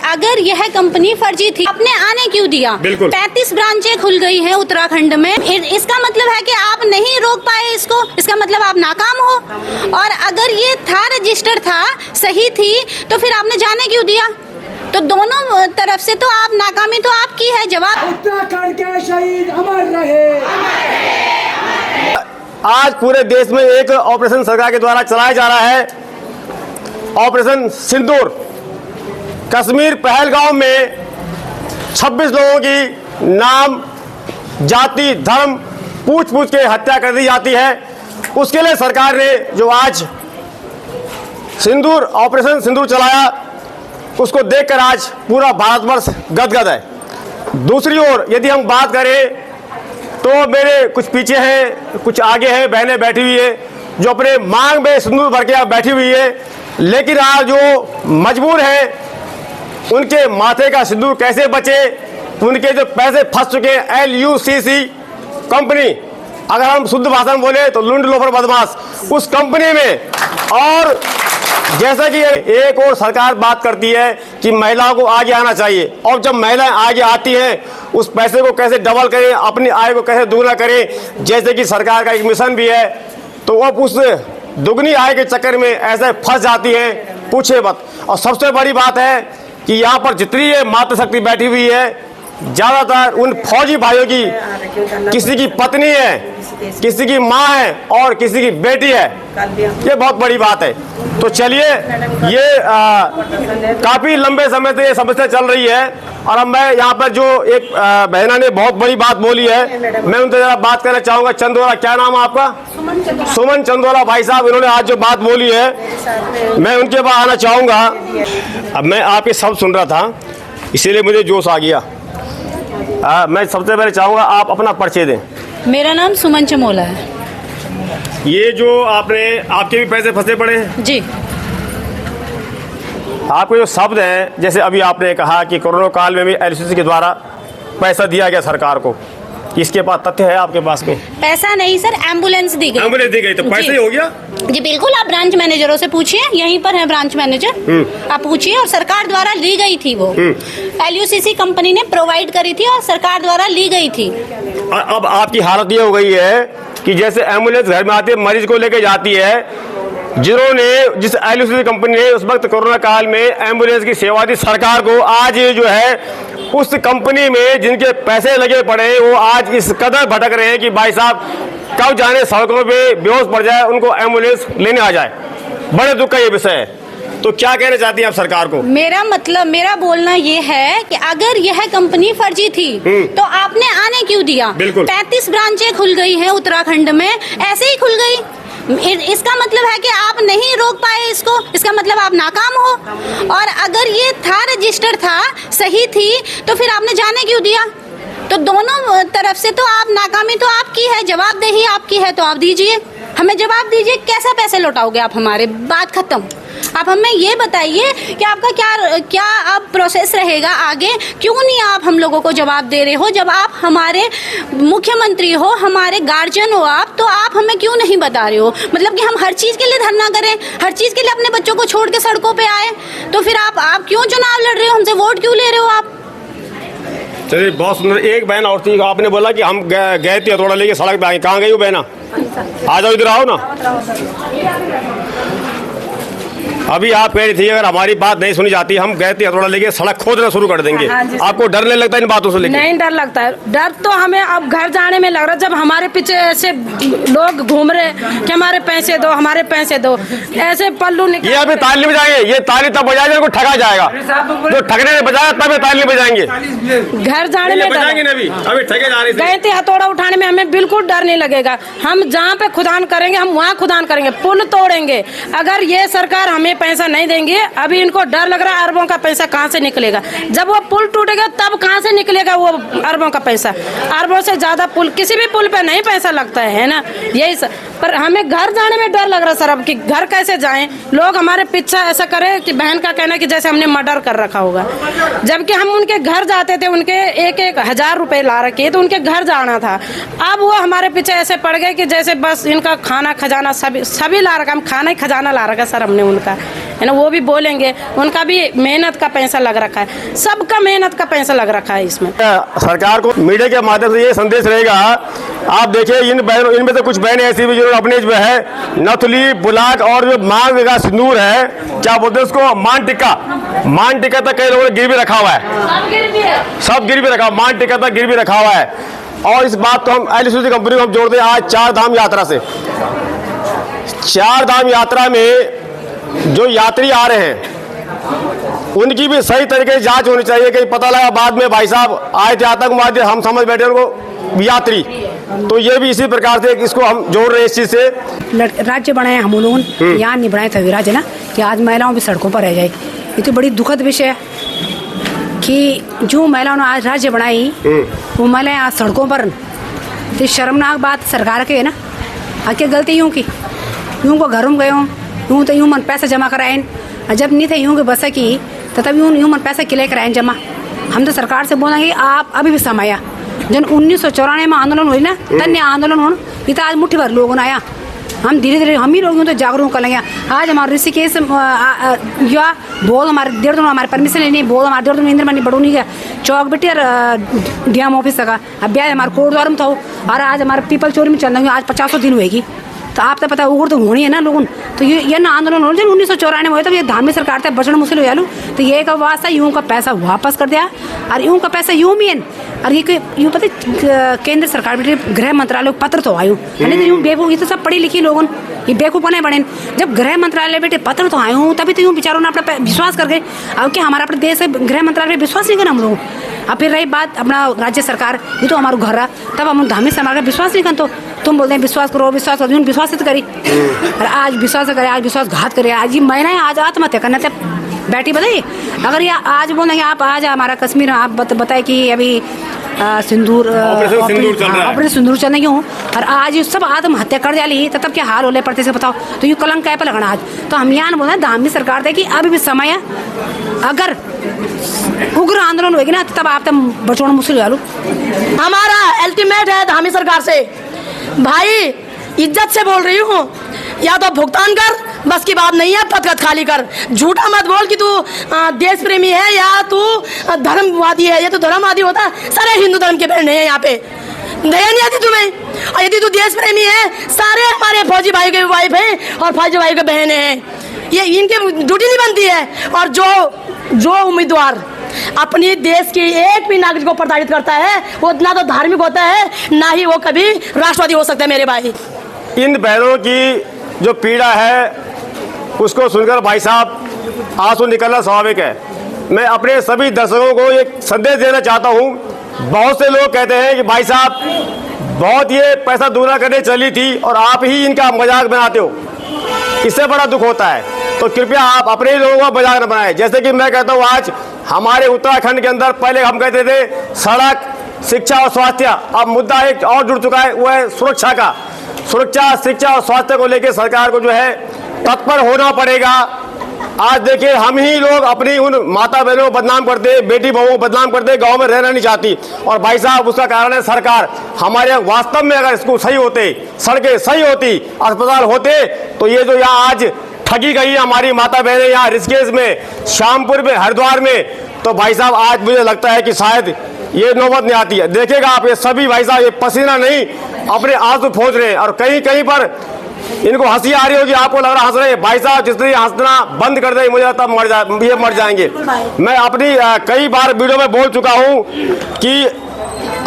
अगर यह कंपनी फर्जी थी आपने आने क्यों दिया? 35 ब्रांचें खुल गई हैं उत्तराखंड में। इसका मतलब है कि आप नहीं रोक पाए इसको, इसका मतलब आप नाकाम हो। और अगर ये था रजिस्टर था, सही थी, तो फिर आपने जाने क्यों दिया? तो दोनों तरफ से तो आप नाकामी तो आपकी है। जवाब उत्तराखंड के शहीद अमर रहे। आज पूरे देश में एक ऑपरेशन सरकार के द्वारा चलाया जा रहा है, ऑपरेशन सिंदूर। कश्मीर पहलगांव में 26 लोगों की नाम, जाति, धर्म पूछ के हत्या कर दी जाती है। उसके लिए सरकार ने जो आज सिंदूर ऑपरेशन सिंदूर चलाया, उसको देखकर आज पूरा भारतवर्ष गदगद है। दूसरी ओर यदि हम बात करें तो मेरे कुछ पीछे हैं, कुछ आगे हैं, बहनें बैठी हुई है जो अपने मांग में सिंदूर भर के बैठी हुई है, लेकिन आज जो मजबूर है उनके माथे का सिंदूर कैसे बचे। उनके जो पैसे फंस चुके हैं LUCC कंपनी, अगर हम शुद्ध भाषा में बोले तो लुंड लोफर बदमाश, उस कंपनी में। और जैसा कि एक और सरकार बात करती है कि महिलाओं को आगे आना चाहिए, और जब महिलाएं आगे आती हैं उस पैसे को कैसे डबल करें, अपनी आय को कैसे दुगना करें, जैसे कि सरकार का एक मिशन भी है, तो अब उस दुगनी आय के चक्कर में ऐसे फंस जाती हैं, पूछे मत। और सबसे बड़ी बात है कि यहाँ पर जितनी ये मातृशक्ति बैठी हुई है, ज़्यादातर उन फौजी भाइयों की किसी की पत्नी है, किसी की माँ है और किसी की बेटी है। ये बहुत बड़ी बात है। तो चलिए, ये काफ़ी लंबे समय से ये समस्या चल रही है, और अब मैं यहाँ पर जो एक बहना ने बहुत बड़ी बात बोली है, मैं उनसे ज़रा बात करना चाहूँगा। चंदोला, क्या नाम है आपका? सुमन चंदोला भाई साहब, इन्होंने आज जो बात बोली है, मैं उनके पास आना चाहूँगा। अब मैं आपके शब्द सुन रहा था, इसीलिए मुझे जोश आ गया। मैं सबसे पहले चाहूँगा आप अपना परिचय दें। मेरा नाम सुमन चमोला है। ये जो आपके भी पैसे फंसे पड़े हैं जी। आपके जो शब्द हैं, जैसे अभी आपने कहा कि कोरोना काल में भी LUCC के द्वारा पैसा दिया गया सरकार को, इसके पास तथ्य है आपके पास में? पैसा नहीं सर, एम्बुलेंस दी गई। एम्बुलेंस दी गई तो पैसे ही हो गया जी। बिल्कुल, आप ब्रांच मैनेजरों से पूछिए, यहीं पर है ब्रांच मैनेजर, आप पूछिए। और सरकार द्वारा ली गई थी वो, LUCC कंपनी ने प्रोवाइड करी थी और सरकार द्वारा ली गई थी। अब आपकी हालत ये हो गई है कि जैसे एम्बुलेंस घर में आती है, मरीज को लेके जाती है, जिस LUCC कंपनी ने उस वक्त कोरोना काल में एम्बुलेंस की सेवा दी सरकार को, आज ये जो है उस कंपनी में जिनके पैसे लगे पड़े हैं, वो आज इस कदर भटक रहे हैं कि भाई साहब कब जाने सड़कों पे बेहोश पड़ जाए, उनको एम्बुलेंस लेने आ जाए। बड़े दुख का ये विषय है। तो क्या कहना चाहती हैं आप सरकार को? मेरा बोलना ये है कि अगर यह कंपनी फर्जी थी तो आपने आने क्यों दिया? 35 ब्रांचें खुल गई हैं उत्तराखंड में, ऐसे ही खुल गई। इसका मतलब है कि आप नहीं रोक पाए इसको, इसका मतलब आप नाकाम हो। और अगर ये था रजिस्टर था, सही थी, तो फिर आपने जाने क्यों दिया? तो दोनों तरफ से तो आप नाकामी तो आपकी है, जवाबदेही आपकी है, तो आप दीजिए, हमें जवाब दीजिए। कैसे पैसे लौटाओगे आप हमारे? बात खत्म। आप हमें ये बताइए कि आपका क्या अब प्रोसेस रहेगा आगे? क्यों नहीं आप हम लोगों को जवाब दे रहे हो? जब आप हमारे मुख्यमंत्री हो, हमारे गार्जियन हो आप, तो आप हमें क्यों नहीं बता रहे हो? मतलब कि हम हर चीज़ के लिए धरना करें, हर चीज़ के लिए अपने बच्चों को छोड़ के सड़कों पे आए, तो फिर आप क्यों चुनाव लड़ रहे हो? हमसे वोट क्यों ले रहे हो आप? चलिए, बहुत सुंदर। एक बहन और थी, आपने बोला कि हम गए थे हथौड़ा लेके सड़क पे आए, कहाँ गई वो बहना? आ जाओ, इधर आओ ना। अभी आप कह रही थी अगर हमारी बात नहीं सुनी जाती, हम गए थे हथौड़ा लेके सड़क खोदना शुरू कर देंगे। आपको डर नहीं लगता इन बातों से लेके? नहीं डर लगता है। डर तो हमें अब घर जाने में लग रहा है, जब हमारे पीछे ऐसे लोग घूम रहे कि हमारे पैसे दो, हमारे पैसे दो, ऐसे पल्लू निकल। ये अभी ताली बजाएंगे, ये ताली तब बजाएंगे उनको ठगा जाएगा, जो ठगने ने बजाया तब ये ताली बजाएंगे। घर जाने में बजाएंगे नहीं, अभी ठगे जा रहे गए थे हथौड़ा उठाने में, हमें बिल्कुल डर नहीं लगेगा। हम जहाँ पे खुदान करेंगे हम वहाँ खुदान करेंगे, पुल तोड़ेंगे। अगर ये सरकार हमें पैसा नहीं देंगे, अभी इनको डर लग रहा है अरबों का पैसा कहाँ से निकलेगा। जब वो पुल टूटेगा तब कहाँ से निकलेगा वो अरबों का पैसा? अरबों से ज्यादा पुल, किसी भी पुल पे नहीं पैसा लगता है ना, यही सर। पर हमें घर जाने में डर लग रहा सर, अब कि घर कैसे जाएं? लोग हमारे पीछे ऐसा करे कि बहन का कहना कि जैसे हमने मर्डर कर रखा होगा, जबकि हम उनके घर जाते थे, उनके 1,000 रुपए ला रखे, तो उनके घर जाना था। अब वो हमारे पीछे ऐसे पड़ गए कि जैसे बस इनका खाना खजाना सभी ला रखा, हम खाना ही खजाना ला रखा सर हमने उनका, है ना, वो भी बोलेंगे, उनका भी मेहनत का पैसा लग रखा है, सबका मेहनत का पैसा लग रखा है इसमें। सरकार को मीडिया के माध्यम से ये संदेश रहेगा, आप देखिए इनमें से कुछ बहनें ऐसी भी जो अपने जो है नथुली, बुलाक और जो मांग का सिंदूर है, क्या बोलते हैं उसको, मान टिक्का तक कई लोगों ने गिरवी रखा हुआ है, सब गिरवी रखा, मान टिक्का तक गिरवी रखा हुआ है। और इस बात को हम एलआईसी कंपनी को हम जोड़ते हैं आज 4 धाम यात्रा से। 4 धाम यात्रा में जो यात्री आ रहे हैं उनकी भी सही तरीके से जांच होनी चाहिए। कि पता लगा बाद में भाई साहब आए थे आतंकवादी, हम समझ बैठे उनको यात्री, तो ये भी इसी प्रकार से इसको हम जोड़ रहे हैं इस चीज से। राज्य बनाए हम लोग, यहाँ नहीं बनाए थे राज्य ना, कि आज महिलाओं भी सड़कों पर रह जाए। ये तो बड़ी दुखद विषय है कि जो महिलाओं ने आज राज्य बनाई वो महिलाएं आज सड़कों पर। तो शर्मनाक बात सरकार के है ना, आके गलती यूँ की, यूँ को घरों में गए हों, यूँ तो यूँ मन पैसा जमा कराएं, जब नहीं थे यूँ के बस की तो तब यूँ मन पैसा किले कराएं जमा। हम तो सरकार से बोलेंगे आप अभी भी समय जन 1994 में आंदोलन हुई ना, तन्य आंदोलन हो, ये तो आज मुट्ठी भर लोगों ने आया। हम धीरे धीरे हम ही लोग तो जागरूक कर लेंगे। आज हमारे ऋषिकेश युवा बोल हमारे देहरादून हमारे परमिशन लेनी, बोल हमारे देहरादून इंद्र मनी बड़ूनी गया चौक बेटी और डीएम ऑफिस का अभ्यास हमारे कोर्ट द्वार में था, और आज हमारे पीपल चोरी में चल रही आज 50 दिन हुएगी। तो आप तो पता उगड़ तो होनी है ना लोगों। तो ये ना आंदोलन हो, जब 1994 में हुआ तब ये धार्मिक सरकार था बचन मुश्किल हो जालू, तो ये का वास्ता यूँ का पैसा वापस कर दिया, और यूँ का पैसा यूँ भी है। और ये यूँ पता केंद्र सरकार बेटे गृह मंत्रालय पत्र तो आयु, यूँ बेवकूफ, ये तो सब पढ़ी लिखी लोगों ये बेवकूफ बने बने। जब गृह मंत्रालय बेटे पत्र तो आए हूँ तभी तो यूँ बेचारों ने अपना विश्वास करके, अब क्या हमारा अपने देश है गृह मंत्रालय विश्वास नहीं करना हम लोग। अब फिर रही बात अपना राज्य सरकार, ये तो हमारा घर है, तब हम धार्मिक समाज का विश्वास नहीं कर, तो तुम बोलते हैं विश्वास करो विश्वास करो, विश्वास तो करी और आज विश्वास करे, आज विश्वासघात करे। आज ये महिलाएं आज आत्महत्या करना तब बैठी बताइए। अगर ये आज बोलेंगे आप आज हमारा कश्मीर आप बताए कि अभी सिंदूर ऑपरेशन सिंदूर चलने क्यों, और आज ये सब आत्महत्या कर जाली तो तब क्या हाल होले पड़ते से बताओ। तो ये कलंक क्या पे लगना आज। तो हम यहाँ बोल रहे हैं धार्मिक सरकार दे कि अभी भी समय है, अगर उग्र आंदोलन होगी ना तब आप तक बचोना मुश्किल आलू। हमारा अल्टीमेट है धार्मिक सरकार से, भाई इज्जत से बोल रही हूँ, या तो भुगतान कर, बस की बात नहीं है, पद खाली कर, झूठा मत बोल कि तू देश प्रेमी है या तू धर्मवादी है। या तो धर्मवादी होता सारे हिंदू धर्म के बहन है यहाँ पे, दया नहीं आती तुम्हें। और यदि तू देश प्रेमी है, सारे हमारे फौजी भाई के वाइफ हैं और फौजी भाई के बहन हैं, ये इनके ड्यूटी नहीं बनती है। और जो उम्मीदवार अपनी देश की एक भी नागरिक को प्रताड़ित करता है वो ना तो धार्मिक होता है, ना ही वो कभी राष्ट्रवादी हो सकता है। मेरे भाई, इन बहनों की जो पीड़ा है उसको सुनकर भाई साहब आंसू निकलना स्वाभाविक है। मैं अपने सभी दर्शकों को एक संदेश देना चाहता हूँ। बहुत से लोग कहते हैं कि भाई साहब बहुत ये पैसा दूना करने चली थी और आप ही इनका मजाक बनाते हो, इससे बड़ा दुख होता है। तो कृपया आप अपने लोगों का मजाक न बनाएं। जैसे कि मैं कहता हूँ आज हमारे उत्तराखंड के अंदर पहले हम कहते थे सड़क, शिक्षा और स्वास्थ्य, अब मुद्दा एक और जुड़ चुका है, वो है सुरक्षा का। सुरक्षा, शिक्षा और स्वास्थ्य को लेकर सरकार को जो है तत्पर होना पड़ेगा। आज देखिए हम ही लोग अपनी उन माता बहनों को बदनाम करते, बेटी बहुओं को बदनाम करते, गांव में रहना नहीं चाहती। और भाई साहब उसका कारण है सरकार। हमारे वास्तव में अगर स्कूल सही होते, सड़कें सही होती, अस्पताल होते, तो ये जो यहाँ आज ठगी गई हमारी माता बहनें यहाँ ऋषिकेश में, श्यामपुर में, हरिद्वार में, तो भाई साहब आज मुझे लगता है कि शायद ये नौबत नहीं आती है। देखिएगा आप ये सभी भाई साहब ये पसीना नहीं अपने आंसू पोंछ रहे हैं, और कहीं कहीं पर इनको हंसी आ रही होगी, आपको लग रहा हंस रहे हैं। भाई साहब जिस दिन हंसना बंद कर दे मुझे लगता है ये मर जाएंगे। मैं अपनी कई बार वीडियो में बोल चुका हूँ कि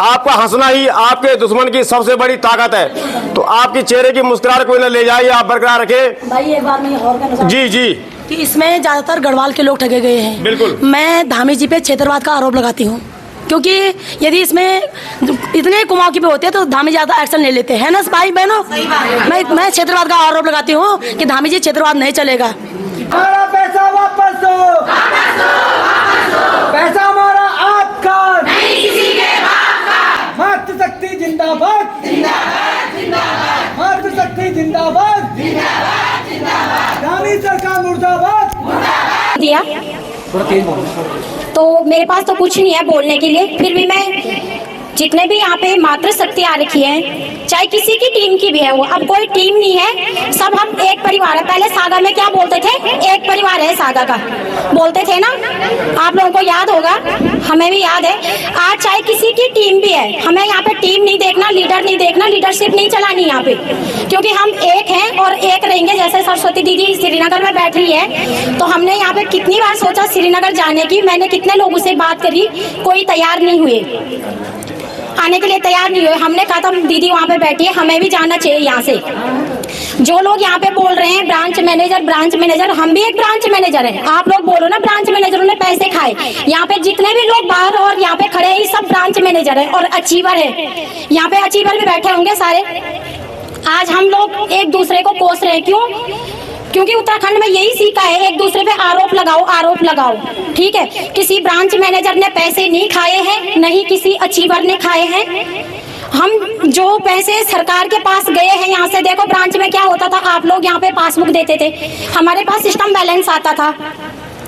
आपका हंसना ही आपके दुश्मन की सबसे बड़ी ताकत है। तो आपकी चेहरे की मुस्कुराहट कोई न ले जाए, आप बरकरार रखें। भाई एक बार मैं और कहना जी जी कि इसमें ज्यादातर गढ़वाल के लोग ठगे गए हैं। बिल्कुल। मैं धामी जी पे क्षेत्रवाद का आरोप लगाती हूँ, क्योंकि यदि इसमें इतने कुमाऊं की पे होते हैं तो धामी ज्यादा एक्शन ले लेते हैं ना भाई बहनों। मैं क्षेत्रवाद का आरोप लगाती हूँ कि धामी जी क्षेत्रवाद नहीं चलेगा। हमारा पैसा वापस दो, पैसा हमारा आपका नहीं, किसी के बाप का। मातृशक्ति जिंदाबाद, मातृशक्ति जिंदाबाद, धामी सरकार मुर्दाबाद। दिया तो मेरे पास तो कुछ नहीं है बोलने के लिए, फिर भी मैं जितने भी यहाँ पे मातृशक्ति आ रखी है, चाहे किसी की टीम की भी है वो, अब कोई टीम नहीं है, सब हम एक परिवार है। पहले सागा में क्या बोलते थे, एक परिवार है सागा का, बोलते थे ना, आप लोगों को याद होगा, हमें भी याद है। आज चाहे किसी की टीम भी है, हमें यहाँ पे टीम नहीं देखना, लीडर नहीं देखना, लीडरशिप नहीं चलानी यहाँ पे, क्योंकि हम एक हैं और एक रहेंगे। जैसे सरस्वती दीदी श्रीनगर में बैठ रही है, तो हमने यहाँ पे कितनी बार सोचा श्रीनगर जाने की, मैंने कितने लोगों से बात करी, कोई तैयार नहीं हुए, आने के लिए तैयार नहीं हुए। हमने कहा था दीदी वहाँ पे बैठी है, हमें भी जाना चाहिए यहाँ से। जो लोग यहाँ पे बोल रहे हैं ब्रांच मैनेजर, हम भी एक ब्रांच मैनेजर है। आप लोग बोलो ना ब्रांच मैनेजरों ने पैसे खाए, यहाँ पे जितने भी लोग बाहर और यहाँ पे खड़े हैं ये सब ब्रांच मैनेजर है और अचीवर है। यहाँ पे अचीवर भी बैठे होंगे सारे। आज हम लोग एक दूसरे को कोस रहे हैं, क्यों? क्योंकि उत्तराखंड में यही सीखा है, एक दूसरे पे आरोप लगाओ, ठीक है। किसी ब्रांच मैनेजर ने पैसे नहीं खाए हैं, नहीं किसी अचीवर ने खाए हैं। हम जो पैसे सरकार के पास गए हैं यहाँ से, देखो ब्रांच में क्या होता था, आप लोग यहाँ पे पासबुक देते थे, हमारे पास सिस्टम बैलेंस आता था,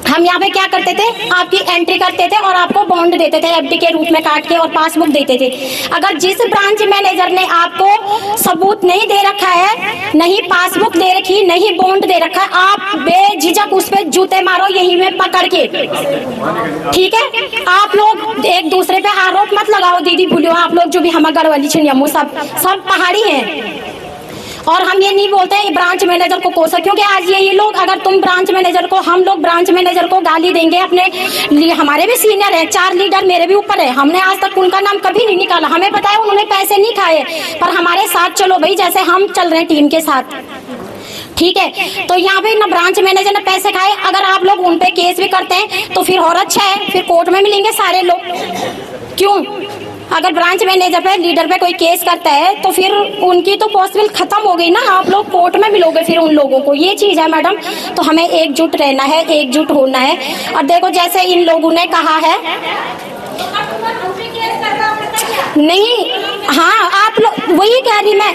हम यहाँ पे क्या करते थे, आपकी एंट्री करते थे और आपको बॉन्ड देते थे एफडी के रूप में काट के और पासबुक देते थे। अगर जिस ब्रांच मैनेजर ने आपको सबूत नहीं दे रखा है, नहीं पासबुक दे रखी, नहीं बॉन्ड दे रखा है, आप बेझिझक उस पे जूते मारो यहीं में पकड़ के, ठीक है। आप लोग एक दूसरे पे आरोप मत लगाओ दीदी, भूलियो आप लोग जो भी हम गढ़वाली छिनियमू सब पहाड़ी हैं। और हम ये नहीं बोलते हैं ब्रांच मैनेजर को कोसा, क्योंकि आज ये लोग, अगर तुम ब्रांच मैनेजर को, हम लोग ब्रांच मैनेजर को गाली देंगे अपने लिए, हमारे भी सीनियर है, 4 लीडर मेरे भी ऊपर है, हमने आज तक उनका नाम कभी नहीं निकाला, हमें पता है उन्होंने पैसे नहीं खाए, पर हमारे साथ चलो भाई, जैसे हम चल रहे हैं टीम के साथ, ठीक है। तो यहाँ पे ना ब्रांच मैनेजर ने पैसे खाए, अगर आप लोग उन पे केस भी करते हैं तो फिर और अच्छा है, फिर कोर्ट में मिलेंगे सारे लोग। क्यों? अगर ब्रांच मैनेजर पे, लीडर पे कोई केस करता है तो फिर उनकी तो पॉसिबल खत्म हो गई ना, आप लोग कोर्ट में मिलोगे फिर उन लोगों को, ये चीज है मैडम। तो हमें एकजुट रहना है, एकजुट होना है। और देखो जैसे इन लोगों ने कहा है, नहीं, हाँ आप लोग, वही कह रही मैं,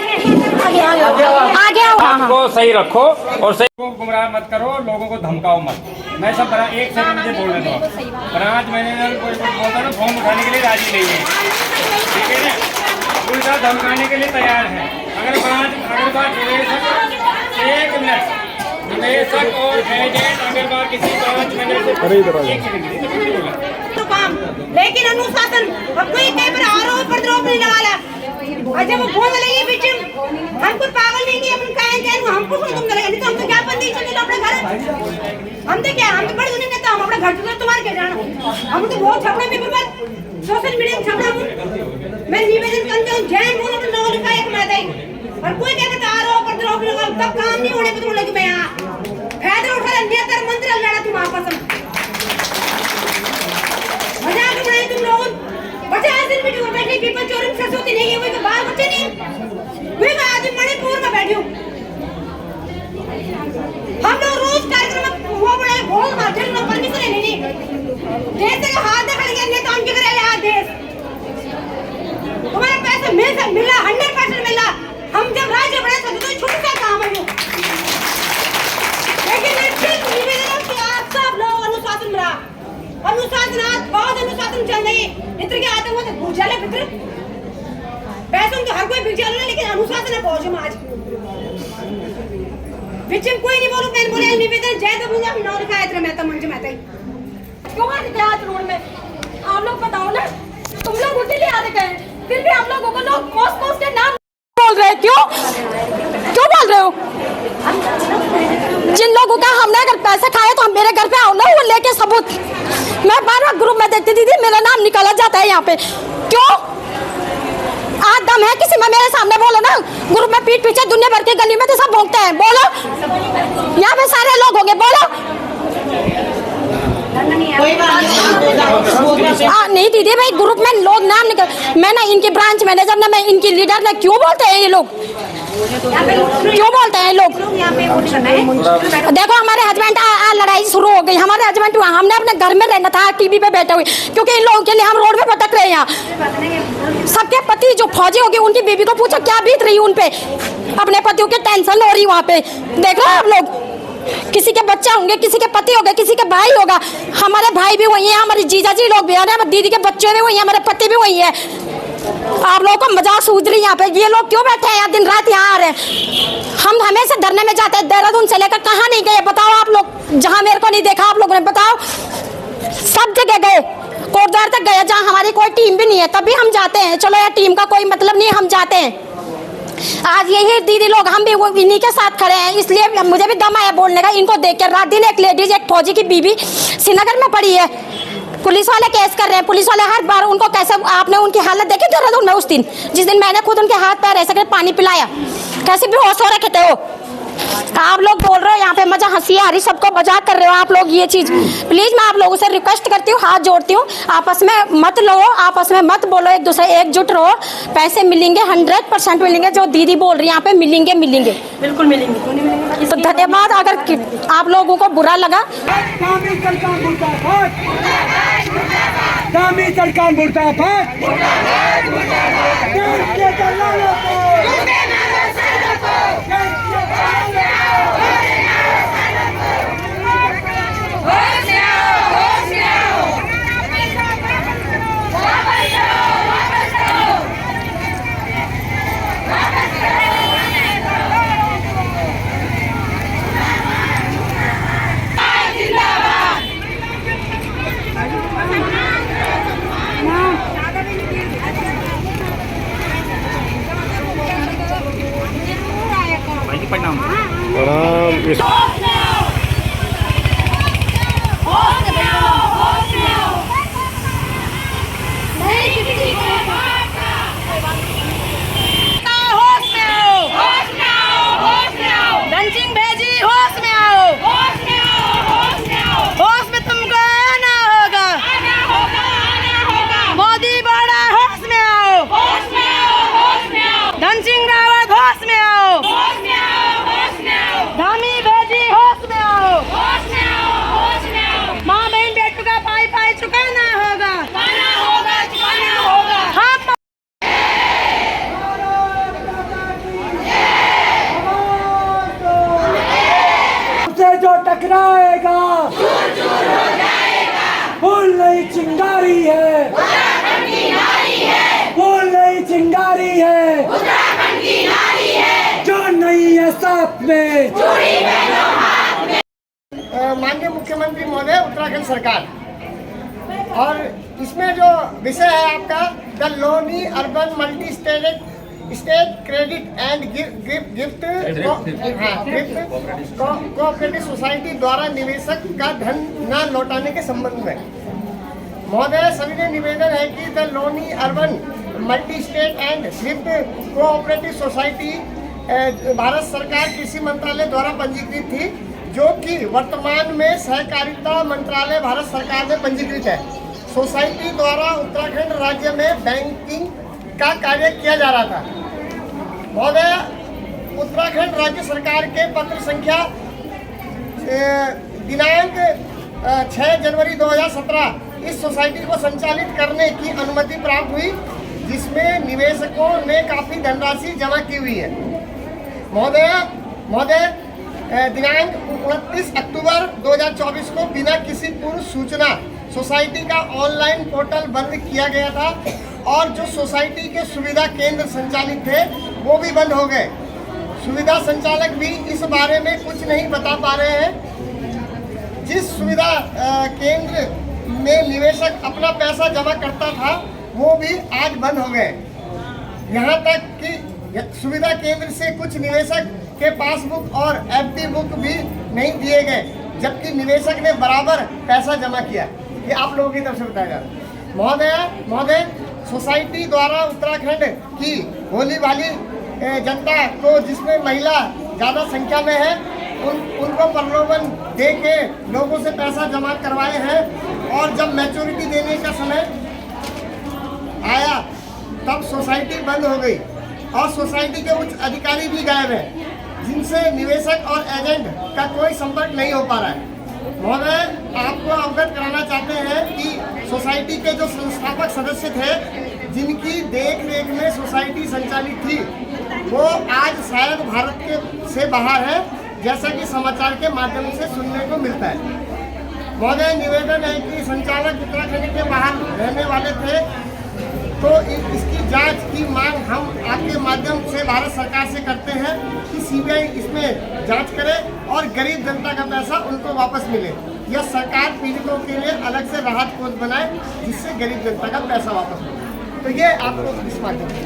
आगे आओ, आपको सही रखो और सही को गुमराह मत करो, लोगों को धमकाओ मत। मैं सब एक सेकंड मुझे बोलने दो। ब्रांच मैनेजर कोई कुछ बोलता है ना, फोन उठाने के लिए राजी नहीं है, ठीक है ना, उल्टा धमकाने के लिए तैयार है। अगर बात निवेशक और एजेंट अगर बात किसी ब्रांच मैनेजर, लेकिन अनुशासन अब कोई कहीं पर आरोप प्रत्यारोप नहीं लगा, और जब वो फोन लगी बीच हम कुछ पागल नहीं, अपन कहें हमको तुम लगे नहीं तो हम तो क्या बंदी चले अपने घर, हम तो क्या, हम तो बड़े दुनिया कहता, हम अपने घर से तुम्हारे क्या जाना, हम तो बहुत छपड़े पेपर पर सोशल मीडिया में छपड़ा हूँ। मैं निवेदन करता हूँ, जैन बोलो तो नौकरी का एक मैं और कोई कहता आरोप प्रत्यारोप लगा, तब काम नहीं होने पर तुम लगे मैं यहाँ फायदा उठा नेता मंत्री लड़ा तुम आपस में मजाक बनाए तुम लोग। 50 दिन मीटिंग में बैठे, पीपल चोरी में सरस्वती नहीं है, वही तो बाल बच्चे नहीं, वही तो आज मणिपुर में बैठी हूँ। हम लोग रोज कार्यक्रम में वो बड़े बहुत मार्जिन में परमिशन नहीं, देश का हाथ देखा गया नेता उनके घर आया देश, तुम्हारे पैसे मिला 100% मिला। हम जब राज्य बड़े थे तो छोटा सा काम है, लेकिन निवेदन कि आप सब लोग अनुशासन में रहा, अनुशासन आज बहुत अनुशासन चल रही है। मित्र के आते हुए भूल जाले मित्र, पैसों तो हर कोई बिक जाले, लेकिन अनुशासन है पहुंचे में आज बिचम कोई नहीं बोलू, मैंने बोले निवेदन जय तो बोला नौ लिखा है मैं तो मंच में आता ही क्यों आ गया आज रोड में। आप लोग बताओ ना, तुम लोग उठे ले आते गए, फिर भी आप लोगों को लोग कोस के नाम बोल रहे, क्यों बोल रहे हो? जिन लोगों का हमने अगर पैसे खाए तो हम मेरे घर पे आओ ना, वो लेके सबूत। मैं बार-बार ग्रुप में देखती थी, मेरा नाम निकाला जाता है यहाँ पे, क्यों? आज दम है किसी में मेरे सामने बोलो ना, ग्रुप में पीठ पीछे दुनिया भर के गली में तो सब भोंकते हैं, बोलो यहाँ पे सारे लोग होंगे, बोलो। नहीं दीदी भाई, ग्रुप में लोग नाम निकल, मैं ना इनके ब्रांच मैनेजर ने, मैं इनकी लीडर ने, क्यों बोलते हैं ये लोग, क्यों बोलते हैं लोग? देखो हमारे हस्बैंड लड़ाई शुरू हो गई, हमारे हस्बैंड हमने अपने घर में रहना था टीवी पे बैठे हुए, क्योंकि इन लोगों के लिए हम रोड पे भटक रहे हैं यहाँ। सबके पति जो फौजी हो गए, उनकी बीबी को पूछो क्या बीत रही है उनपे, अपने पतियों की टेंशन हो रही वहाँ पे, देख रहे हो आप लोग। किसी के बच्चे होंगे, किसी के पति होगा, किसी के भाई होगा, हमारे भाई भी वही है, हमारे जीजा जी लोग भी है, हमारे दीदी के बच्चे भी वही है, हमारे पति भी वही है। आप लोगों को मजाक सूझ रही है यहाँ पे? ये लोग क्यों बैठे हैं यहाँ दिन रात यहाँ आ रहे हैं? हम हमेशा धरने में जाते हैं, देहरादून से लेकर कहाँ नहीं गए बताओ आप लोग? जहाँ मेरे को नहीं देखा आप लोगों ने बताओ, सब जगह गए, कोटद्वार तक गए जहाँ हमारी कोई टीम भी नहीं है, तभी हम जाते हैं। चलो यार टीम का कोई मतलब नहीं, हम जाते हैं। आज यही दीदी लोग हम भी इन्हीं के साथ खड़े हैं, इसलिए मुझे भी दम आया बोलने का। इनको देख कर रात दिन एक लेडीज, एक फौजी की बीवी श्रीनगर में पड़ी है, पुलिस वाले केस कर रहे हैं। पुलिस वाले हर बार उनको कैसे, आपने उनकी हालत देखी देहरादून में उस दिन, जिस दिन मैंने खुद उनके हाथ पैर ऐसे पानी पिलाया, कैसे बेहोश हो रखे थे वो। आप लोग बोल रहे हो यहाँ पे मजा, हंसी आ रही, सबको मजाक कर रहे हो आप लोग। ये चीज प्लीज मैं आप लोगों से रिक्वेस्ट करती हूँ, हाथ जोड़ती हूँ, आपस में मत लो, आपस में मत बोलो, एक दूसरे एकजुट रहो। पैसे मिलेंगे, 100% मिलेंगे, जो दीदी बोल रही है यहाँ पे मिलेंगे, मिलेंगे, बिल्कुल मिलेंगे। तो धन्यवाद। अगर आप लोगों को बुरा लगा, दामी सरकार मुर्दाबाद, दामी सरकार मुर्दाबाद, देश के दलालों को, जो टकराएगा फूल नहीं चिंगारी है, फूल नहीं चिंगारी है, जो नहीं है साथ में। माननीय मुख्यमंत्री महोदय, उत्तराखंड सरकार, और इसमें जो विषय है आपका the Loni urban multi state credit and gift cooperative society द्वारा निवेशक का धन न लौटाने के संबंध में महोदय, सभी ने निवेदन है कि the Loni urban multi state and gift cooperative society Bharat सरकार कृषि मंत्रालय द्वारा पंजीकृत थी, जो कि वर्तमान में सहकारिता मंत्रालय भारत सरकार में पंजीकृत है। सोसाइटी द्वारा उत्तराखंड राज्य में बैंकिंग का कार्य किया जा रहा था। महोदय, उत्तराखंड राज्य सरकार के पत्र संख्या दिनांक 6 जनवरी 2017 इस सोसाइटी को संचालित करने की अनुमति प्राप्त हुई, जिसमें निवेशकों ने काफी धनराशि जमा की हुई है। महोदय, दिनांक 29 अक्टूबर 2024 को बिना किसी पूर्व सूचना सोसाइटी का ऑनलाइन पोर्टल बंद किया गया था, और जो सोसाइटी के सुविधा केंद्र संचालित थे वो भी बंद हो गए। सुविधा संचालक भी इस बारे में कुछ नहीं बता पा रहे हैं। जिस सुविधा केंद्र में निवेशक अपना पैसा जमा करता था वो भी आज बंद हो गए। यहाँ तक कि सुविधा केंद्र से कुछ निवेशक के पासबुक और एफडी बुक भी नहीं दिए गए, जबकि निवेशक ने बराबर पैसा जमा किया। ये आप लोगों की तरफ से बताया जा रहा है। महोदय, सोसाइटी द्वारा उत्तराखंड की भोली भाली जनता को, जिसमें महिला ज़्यादा संख्या में है, उनको प्रलोभन दे के लोगों से पैसा जमा करवाए हैं, और जब मैच्योरिटी देने का समय आया तब सोसाइटी बंद हो गई, और सोसाइटी के उच्च अधिकारी भी गायब हैं, जिनसे निवेशक और एजेंट का कोई संपर्क नहीं हो पा रहा है। महोदय, आपको अवगत कराना चाहते हैं कि सोसाइटी के जो संस्थापक सदस्य थे, जिनकी देख रेख में सोसाइटी संचालित थी, वो आज शायद भारत के से बाहर है, जैसा कि समाचार के माध्यम से सुनने को मिलता है। महोदय, निवेदन है कि संचालक उत्तराखंड के बाहर रहने वाले थे, तो इसकी जांच की मांग हम आपके माध्यम से भारत सरकार से करते हैं कि सीबीआई इसमें जांच करे और गरीब जनता का पैसा उनको वापस मिले। यह सरकार पीड़ितों के लिए अलग से राहत कोष बनाए जिससे गरीब जनता का पैसा वापस मिले। तो ये आपको इस माध्यम से